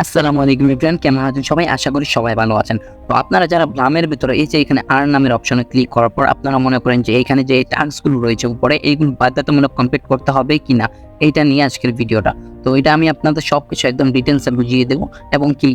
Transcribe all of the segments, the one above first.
আসসালামু আলাইকুম এভরিওয়ান, কেমন আছেন সবাই? আশা করি সবাই ভালো আছেন। তো আপনারা যারা ব্লামের ভিতরে এই যে এখানে আর্ন নামের অপশনে ক্লিক করার পর আপনারা মনে করেন যে এইখানে যে টাস্কগুলো রয়েছে উপরে এইগুলো বাধ্যতামূলক কমপ্লিট করতে হবে কিনা, এইটা নিয়ে আজকের ভিডিওটা। তো এটা আমি আপনাদের সবকিছু একদম ডিটেইলসে বুঝিয়ে দেবো এবং কি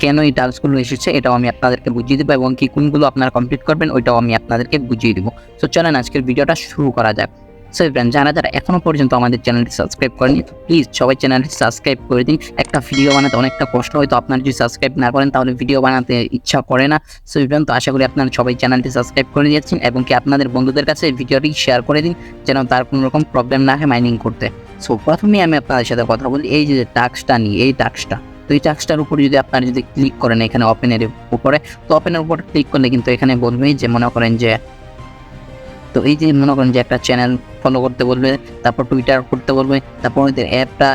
কেন এই টাস্কগুলো এসেছে এটাও আমি আপনাদেরকে বুঝিয়ে দেবো এবং কি কোনগুলো আপনারা কমপ্লিট করবেন ওইটাও আমি আপনাদেরকে বুঝিয়ে দেবো। তো চলেন আজকের ভিডিওটা শুরু করা যাক। সো ফ্রেন্ড, যারা এখনো পর্যন্ত আমাদের চ্যানেলটি সাবস্ক্রাইব করেনি প্লিজ সবাই চ্যানেলটি সাবস্ক্রাইব করে দিন। একটা ভিডিও বানাতে অনেকটা কষ্ট হয়, তো আপনারা যদি সাবস্ক্রাইব না করেন তাহলে ভিডিও বানাতে ইচ্ছা করে না। সো ফ্রেন্ড, তো আশা করি আপনারা সবাই চ্যানেলটি সাবস্ক্রাইব করে দিয়েছেন এবং কি আপনাদের বন্ধুদের কাছে ভিডিওটি শেয়ার করে দিন যেন তার কোনো রকম প্রবলেম না হয় মাইনিং করতে। সো প্রথমেই আমি আপনাদের সাথে কথা বলি এই যে টাস্কটা নিয়ে, এই টাস্কটা। তো এই টাস্কটার উপর যদি আপনারা যদি ক্লিক করেন এখানে ওপেনের উপরে, তো ওপেনের উপর ক্লিক করলে কিন্তু এখানে বলবে যে মনে করেন যে, তো এই যে মনে করেন যে একটা চ্যানেল ফলো করতে বলবে, তারপর টুইটার করতে বলবে, তারপর ওদের অ্যাপটা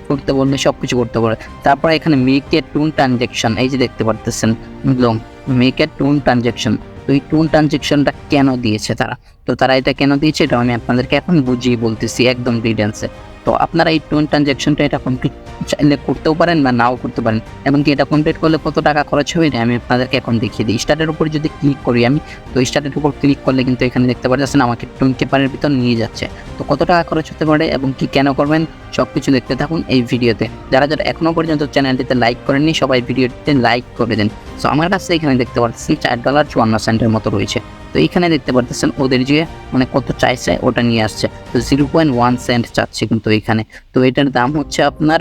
করতে বলবে, সব কিছু করতে বলবে। তারপর এখানে মেক এ টুন ট্রানজ্যাকশন, এই যে দেখতে পারতেছেন ব্লুম মেক এ টুন ট্রানজ্যাকশন। তো এই টুন ট্রানজ্যাকশনটা কেন দিয়েছে তারা, তো তারা এটা কেন দিয়েছে এটা আমি আপনাদেরকে এখন বুঝিয়ে বলতেছি একদম ডিটেলসে। তো আপনারা এই টুন ট্রানজ্যাকশনটা এটা কমপ্লিট চাইলে করতেও পারেন বা নাও করতে পারেন, এমনকি এটা কমপ্লিট করলে কত টাকা খরচ হবে এটা আমি আপনাদেরকে এখন দেখিয়ে দিই। স্টার্টের উপর যদি ক্লিক করি আমি, তো স্টার্টের উপর ক্লিক করলে কিন্তু এখানে দেখতে পাচ্ছেন আমাকে 20 পেপারের ভিতর নিয়ে যাচ্ছে। তো কত টাকা খরচ হতে পারে এবং কি কেন করবেন সব কিছু দেখতে থাকুন এই ভিডিওতে। যারা এখনো পর্যন্ত চ্যানেলটিতে লাইক করেননি সবাই ভিডিওটিতে লাইক করে দেন। সো আমার কাছে এখানে দেখতে পাচ্ছেন $4.54 মতো রয়েছে। তো এইখানে দেখতে পাচ্ছেন ওদের যে মানে কত চাইছে ওটা নিয়ে আসছে, তো 0.1 সেন্ট চাচ্ছে কিন্তু এখানে। তো এটার দাম হচ্ছে আপনার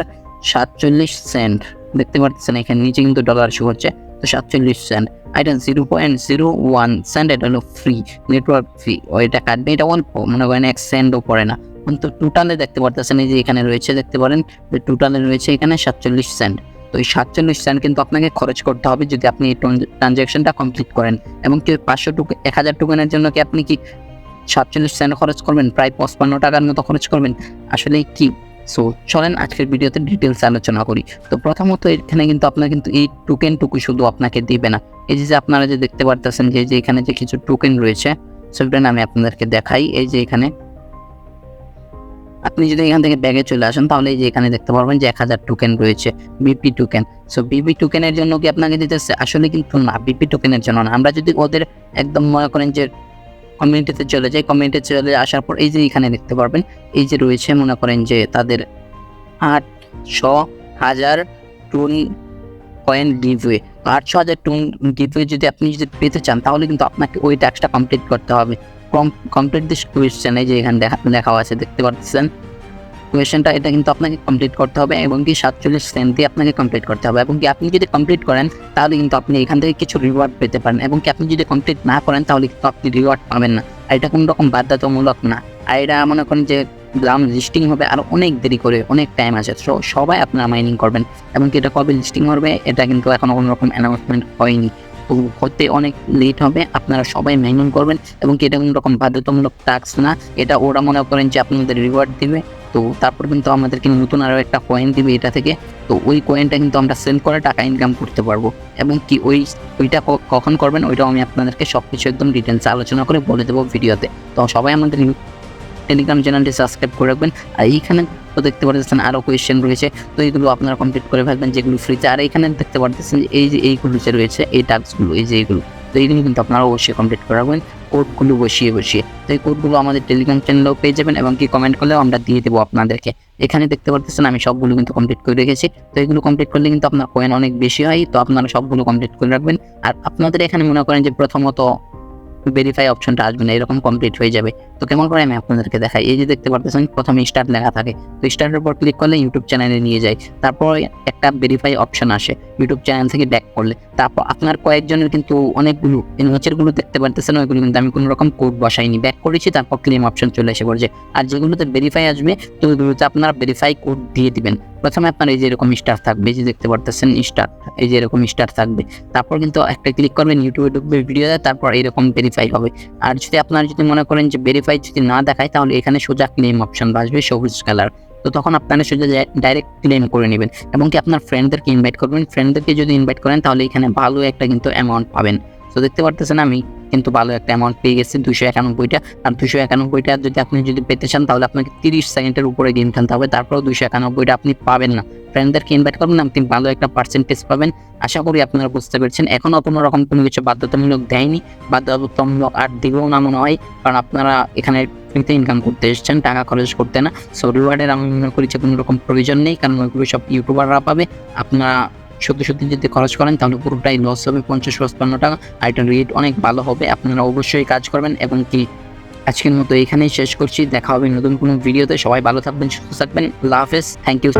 47 সেন্ট। দেখতে পাচ্ছেন এখানে নিচে কিন্তু ডলার শো হচ্ছে, তো 47 সেন্ট। এটা 0.01 সেন্ট, এটা হলো ফ্রি নেটওয়ার্ক ফি। ওইটা কাটবে, এটা অল্প, মনে করেন 1 সেন্টও পড়ে না। কিন্তু টোটালে দেখতে পাচ্ছেন এই যে এখানে রয়েছে, দেখতে পারেন যে টোটালে রয়েছে এখানে 47 সেন্ট। তো এই 47 সেন্ট কিন্তু আপনাকে খরচ করতে হবে যদি আপনি এই ট্রানজ্যাকশনটা কমপ্লিট করেন। এবং কি 500 টোকেন 1000 টোকেনের জন্য কি আপনি কি 47 সেন্ট খরচ করবেন? প্রায় 55 টাকার মতো খরচ করবেন আসলে কি। সো চলেন আজকের ভিডিওতে ডিটেলস আলোচনা করি। তো প্রথমত এখানে কিন্তু আপনার কিন্তু এই টোকেনটুকু শুধু আপনাকে দিবে না, এই যে আপনারা যে দেখতে পারতেছেন যে এখানে যে কিছু টোকেন রয়েছে সেটা আমি আপনাদেরকে দেখাই। এই যে এখানে আপনি যদি এখান থেকে ব্যাগে চলে আসেন তাহলে এই যে এখানে দেখতে পারবেন যে 1000 টোকেন রয়েছে, বিপি টোকেন। সো বিপি টোকেনের জন্য কি আপনাকে দিতেছে? আসলে কিন্তু না, বিপি টোকেনের জন্য না। আমরা যদি ওদের একদম মনে করেন যে কমিউনিটিতে চলে যাই, কমিউনিটিতে চলে আসার পর এই যে এখানে দেখতে পারবেন এই যে রয়েছে মনে করেন যে তাদের 800,000 টুন কয়েন গিভওয়ে। 800,000 টুন গিভওয়ে যদি আপনি পেতে চান তাহলে কিন্তু আপনাকে ওই টাস্কটা কমপ্লিট করতে হবে। কমপ্লিট দিস কোয়েশ্চেন, এই যে এখানে লেখা আছে দেখতে পাচ্ছেন কোয়েশ্চেনটা, এটা কিন্তু আপনাকে কমপ্লিট করতে হবে এবং কি 47 সেন্ট দিয়ে আপনাকে কমপ্লিট করতে হবে। এবং কি আপনি যদি কমপ্লিট করেন তাহলে কিন্তু আপনি এখান থেকে কিছু রিওয়ার্ড পেতে পারেন এবং কি আপনি যদি কমপ্লিট না করেন তাহলে কিন্তু আপনি রিওয়ার্ড পাবেন না। আর এটা কোনো রকম বাধ্যতামূলক না। আর এটা মনে করেন যে ব্লাম লিস্টিং হবে আর অনেক দেরি করে, অনেক টাইম আছে। সবাই আপনারা মাইনিং করবেন এবং কি এটা কবে লিস্টিং হবে এটা কিন্তু এখনো কোনো রকম অ্যানাউন্সমেন্ট হয়নি, তো হতে অনেক লেট হবে। আপনারা সবাই মাইনিং করবেন এবং কি এটা কোনো রকম বাধ্যতামূলক টাস্ক না, এটা ওরা মনে করেন যে আপনাদের রিওয়ার্ড দিবে। তো তারপর কিন্তু আমাদেরকে নতুন আরও একটা কয়েন দিবে এটা থেকে, তো ওই কয়েনটা কিন্তু আমরা সেল করে টাকা ইনকাম করতে পারবো। এবং কি ওইটা কখন করবেন ওইটাও আমি আপনাদেরকে সব কিছু একদম ডিটেলসে আলোচনা করে বলে দেবো ভিডিওতে। তো সবাই আমাদের টেলিগ্রাম চ্যানেলটি সাবস্ক্রাইব করে রাখবেন। আর এইখানে তো দেখতে পাচ্ছেন আরও কোয়েশ্চেন রয়েছে, তো এইগুলো আপনারা কমপ্লিট করে ফেলবেন যেগুলো ফ্রিতে। আর এইখানে দেখতে পাচ্ছেন এই যে এইগুলো যে রয়েছে এই টাস্কগুলো, এই যে এইগুলো, তো এইগুলো কিন্তু আপনারা অবশ্যই কমপ্লিট করে রাখবেন কোডগুলো বসিয়ে। তো এই কোডগুলো আমাদের টেলিগ্রাম চ্যানেলেও পেয়ে যাবেন এবং কি কমেন্ট করলেও আমরা দিয়ে দেবো আপনাদেরকে। এখানে দেখতে পাচ্ছেন আমি সবগুলো কিন্তু কমপ্লিট করে রেখেছি। তো এগুলো কমপ্লিট করলে কিন্তু আপনার কয়েন অনেক বেশি হয়, তো আপনারা সবগুলো কমপ্লিট করে রাখবেন। আর আপনাদের এখানে মনে করেন যে প্রথমত ভেরিফাই অপশনটা আসবে না, এরকম কমপ্লিট হয়ে যাবে। তো কেমন করে আমি আপনাদেরকে দেখাই। এই যে দেখতে পাচ্ছেন প্রথমে স্টার্ট লেখা থাকে, তো স্টার্টের উপর ক্লিক করলে ইউটিউব চ্যানেলে নিয়ে যায়। তারপর একটা ভেরিফাই অপশন আসে ইউটিউব চ্যানেল থেকে ব্যাক করলে। তারপর আপনার কয়েকজনের কিন্তু অনেকগুলো নিচেরগুলো দেখতে পারতেছেন ওইগুলো কিন্তু আমি কোনো রকম কোড বসাইনি, ব্যাক করেছি তারপর ক্লেম অপশন চলে এসে পড়ছে। আর যেগুলোতে ভেরিফাই আসবে তো ওইগুলোতে আপনারা ভেরিফাই কোড দিয়ে দিবেন। প্রথমে আপনার এই যে এরকম স্টার থাকবে, এই যে দেখতে পারতেছেন স্টার, এই যে এরকম স্টার থাকবে। তারপর কিন্তু একটা ক্লিক করবেন ইউটিউবে ঢুকবে ভিডিও, তারপর এরকম ভেরিফাই হবে। আর যদি আপনারা যদি মনে করেন যে ভেরিফাই যদি না দেখায় তাহলে এখানে সোজা ক্লেম অপশন আসবে সবুজ কালার। তো তখন আপনারা সোজা ডাইরেক্ট ক্লেম করে নেবেন এবং কি আপনার ফ্রেন্ডদেরকে ইনভাইট করবেন। ফ্রেন্ডদেরকে যদি ইনভাইট করেন তাহলে এখানে ভালো একটা কিন্তু অ্যামাউন্ট পাবেন। তো দেখতে পারতেছেন আমি কিন্তু ভালো একটা অ্যামাউন্ট পেয়ে গেছি 291টা। আর 291টা যদি পেতে চান তাহলে আপনাকে 30 সেকেন্ডের উপরে গেম খেলতে হবে, তারপরেও 291টা আপনি পাবেন না। ফ্রেন্ডদেরকে ইনভাইট করবেন, আপনি ভালো একটা পার্সেন্টেজ পাবেন। আশা করি আপনারা বুঝতে পেরেছেন। এখনও কোনো রকম কোনো কিছু বাধ্যতামূলক দেয়নি, বাধ্যতামূলক আর দিবেও না মনে হয়, কারণ আপনারা এখানে ফ্রিতে ইনকাম করতে এসেছেন, টাকা খরচ করতে না। সো রিওয়ার্ডের আমি মনে করি যে কোনো রকম প্রয়োজন নেই, কারণ ওইগুলো সব ইউটিউবাররা পাবে। আপনারা সত্যি যদি খরচ করেন তাহলে পুরোটাই লস হবে, 50-55 টাকা। আর এটা রেট অনেক ভালো হবে, আপনারা অবশ্যই কাজ করবেন। এবং কি আজকের মতো এখানেই শেষ করছি, দেখা হবে নতুন কোনো ভিডিওতে। সবাই ভালো থাকবেন, সুস্থ থাকবেন, আল্লাহ হাফেজ, থ্যাংক ইউ।